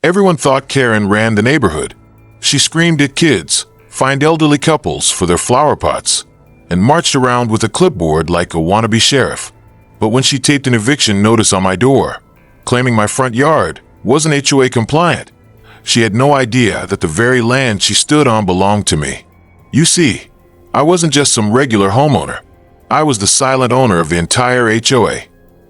Everyone thought Karen ran the neighborhood. She screamed at kids, fined elderly couples for their flower pots, and marched around with a clipboard like a wannabe sheriff. But when she taped an eviction notice on my door, claiming my front yard wasn't HOA compliant, she had no idea that the very land she stood on belonged to me. You see, I wasn't just some regular homeowner. I was the silent owner of the entire HOA,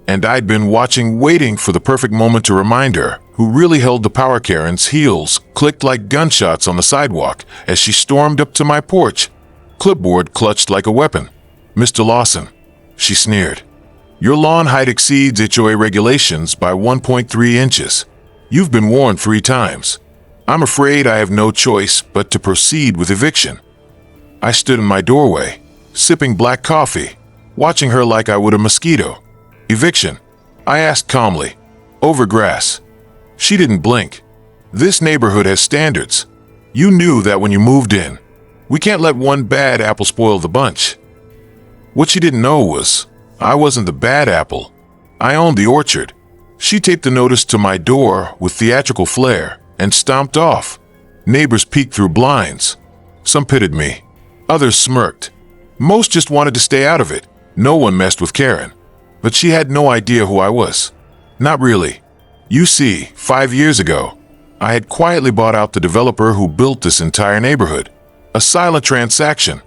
and I'd been watching, waiting for the perfect moment to remind her who really held the HOAKaren's heels clicked like gunshots on the sidewalk as she stormed up to my porch, clipboard clutched like a weapon. "Mr. Lawson," she sneered, "your lawn height exceeds HOA regulations by 1.3 inches. You've been warned 3 times. I'm afraid I have no choice but to proceed with eviction." I stood in my doorway, sipping black coffee, watching her like I would a mosquito. "Eviction?" I asked calmly. "Over grass." She didn't blink. "This neighborhood has standards. You knew that when you moved in. We can't let one bad apple spoil the bunch." What she didn't know was, I wasn't the bad apple. I owned the orchard. She taped the notice to my door with theatrical flair and stomped off. Neighbors peeked through blinds. Some pitied me. Others smirked. Most just wanted to stay out of it. No one messed with Karen. But she had no idea who I was. Not really. You see, 5 years ago, I had quietly bought out the developer who built this entire neighborhood. A silent transaction.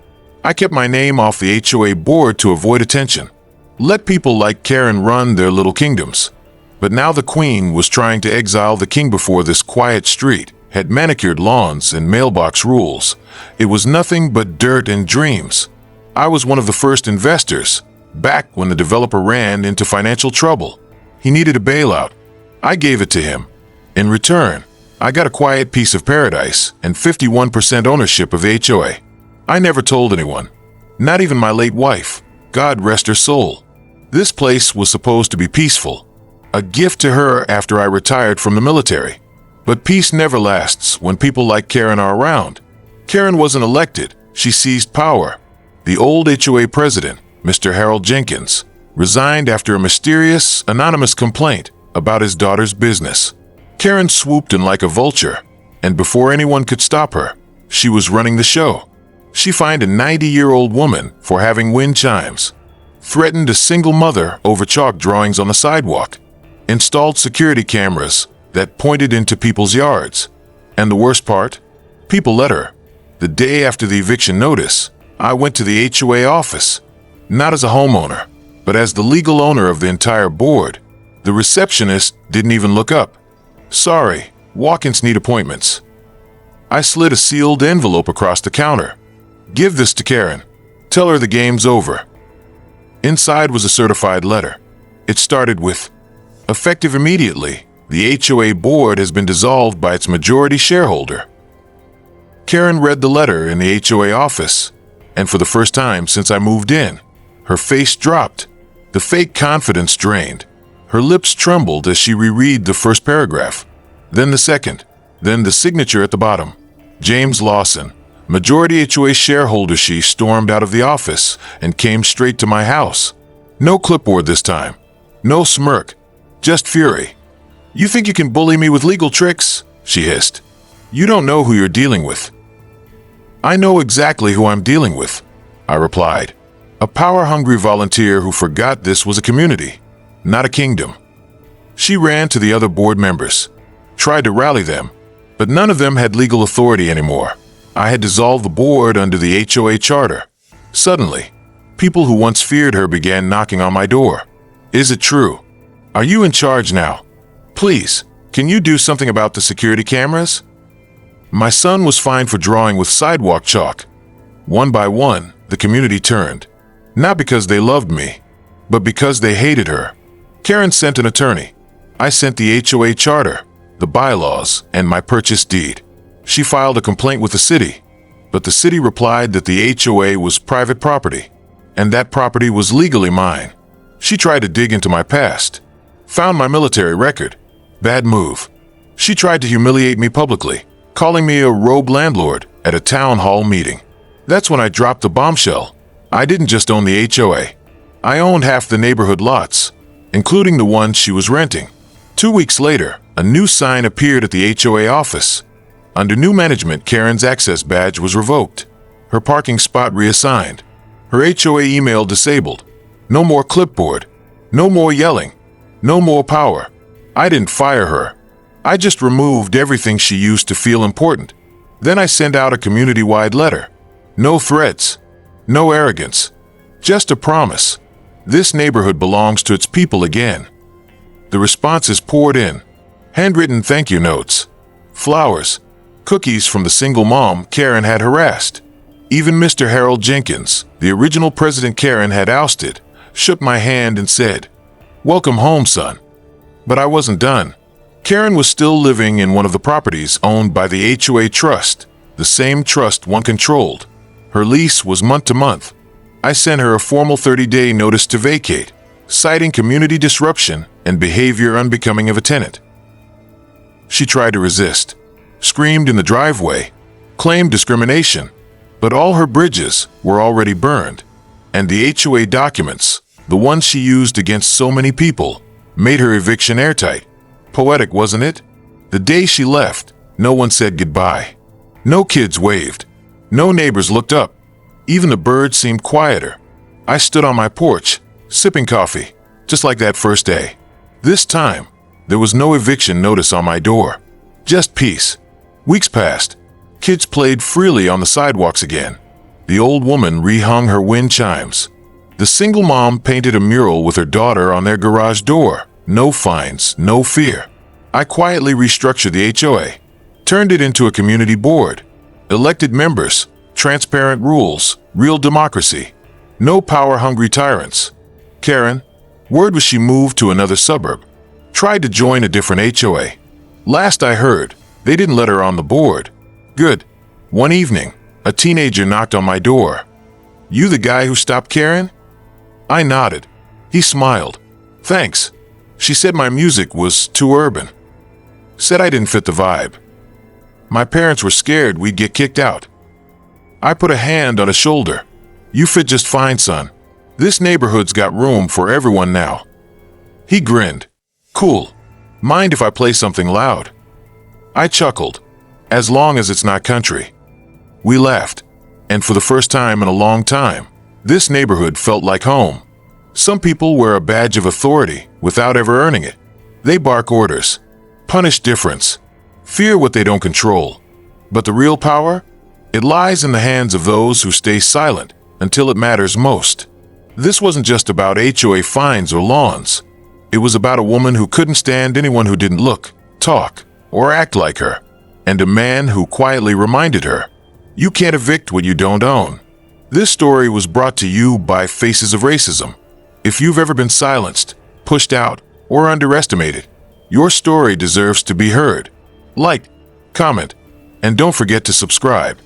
I kept my name off the HOA board to avoid attention. Let people like Karen run their little kingdoms. But now the queen was trying to exile the king before this quiet street had manicured lawns and mailbox rules. It was nothing but dirt and dreams. I was one of the first investors, back when the developer ran into financial trouble. He needed a bailout. I gave it to him. In return, I got a quiet piece of paradise and 51% ownership of the HOA. I never told anyone, not even my late wife, God rest her soul. This place was supposed to be peaceful, a gift to her after I retired from the military. But peace never lasts when people like Karen are around. Karen wasn't elected, she seized power. The old HOA president, Mr. Harold Jenkins, resigned after a mysterious, anonymous complaint about his daughter's business. Karen swooped in like a vulture, and before anyone could stop her, she was running the show. She fined a 90-year-old woman for having wind chimes, threatened a single mother over chalk drawings on the sidewalk, installed security cameras that pointed into people's yards. And the worst part? People let her. The day after the eviction notice, I went to the HOA office, not as a homeowner, but as the legal owner of the entire board. The receptionist didn't even look up. "Sorry, walk-ins need appointments." I slid a sealed envelope across the counter. "Give this to Karen. Tell her the game's over." Inside was a certified letter. It started with, "Effective immediately, the HOA board has been dissolved by its majority shareholder." Karen read the letter in the HOA office, and for the first time since I moved in, her face dropped. The fake confidence drained. Her lips trembled as she reread the first paragraph, then the second, then the signature at the bottom. James Lawson, majority HOA shareholder. She stormed out of the office and came straight to my house. No clipboard this time. No smirk. Just fury. "You think you can bully me with legal tricks?" she hissed. "You don't know who you're dealing with." "I know exactly who I'm dealing with," I replied. A power-hungry volunteer who forgot this was a community, not a kingdom. She ran to the other board members, tried to rally them, but none of them had legal authority anymore. I had dissolved the board under the HOA charter. Suddenly, people who once feared her began knocking on my door. "Is it true? Are you in charge now? Please, can you do something about the security cameras?" My son was fined for drawing with sidewalk chalk. One by one, the community turned, not because they loved me, but because they hated her. Karen sent an attorney. I sent the HOA charter, the bylaws, and my purchase deed. She filed a complaint with the city, but the city replied that the HOA was private property, and that property was legally mine. She tried to dig into my past, found my military record. Bad move. She tried to humiliate me publicly, calling me a rogue landlord at a town hall meeting. That's when I dropped the bombshell. I didn't just own the HOA. I owned half the neighborhood lots, including the one she was renting. 2 weeks later, A new sign appeared at the HOA office. Under new management, Karen's access badge was revoked. Her parking spot reassigned. Her HOA email disabled. No more clipboard. No more yelling. No more power. I didn't fire her. I just removed everything she used to feel important. Then I sent out a community-wide letter. No threats. No arrogance. Just a promise. This neighborhood belongs to its people again. The responses poured in. Handwritten thank you notes. Flowers. Cookies from the single mom Karen had harassed. Even Mr. Harold Jenkins, the original president Karen had ousted, shook my hand and said, "Welcome home, son." But I wasn't done. Karen was still living in one of the properties owned by the HOA trust, the same trust one controlled. Her lease was month to month. I sent her a formal 30-day notice to vacate, citing community disruption and behavior unbecoming of a tenant. She tried to resist, screamed in the driveway, claimed discrimination, but all her bridges were already burned, and the HOA documents, the ones she used against so many people, made her eviction airtight. Poetic, wasn't it? The day she left, no one said goodbye. No kids waved. No neighbors looked up. Even the birds seemed quieter. I stood on my porch, sipping coffee, just like that first day. This time, there was no eviction notice on my door. Just peace. Weeks passed. Kids played freely on the sidewalks again. The old woman rehung her wind chimes. The single mom painted a mural with her daughter on their garage door. No fines, no fear. I quietly restructured the HOA, turned it into a community board. Elected members, transparent rules, real democracy. No power-hungry tyrants. Karen, word was she moved to another suburb. Tried to join a different HOA. Last I heard, they didn't let her on the board. Good. One evening, a teenager knocked on my door. "You the guy who stopped Karen?" I nodded. He smiled. "Thanks." She said my music was too urban. Said I didn't fit the vibe. My parents were scared we'd get kicked out. I put a hand on his shoulder. "You fit just fine, son. This neighborhood's got room for everyone now." He grinned. "Cool. Mind if I play something loud?" I chuckled. "As long as it's not country." We laughed. And for the first time in a long time, this neighborhood felt like home. Some people wear a badge of authority without ever earning it. They bark orders, punish difference, fear what they don't control. But the real power? It lies in the hands of those who stay silent until it matters most. This wasn't just about HOA fines or lawns. It was about a woman who couldn't stand anyone who didn't look, talk, or act like her, and a man who quietly reminded her, "You can't evict what you don't own." This story was brought to you by Faces of Racism. If you've ever been silenced, pushed out, or underestimated, your story deserves to be heard. Like, comment, and don't forget to subscribe.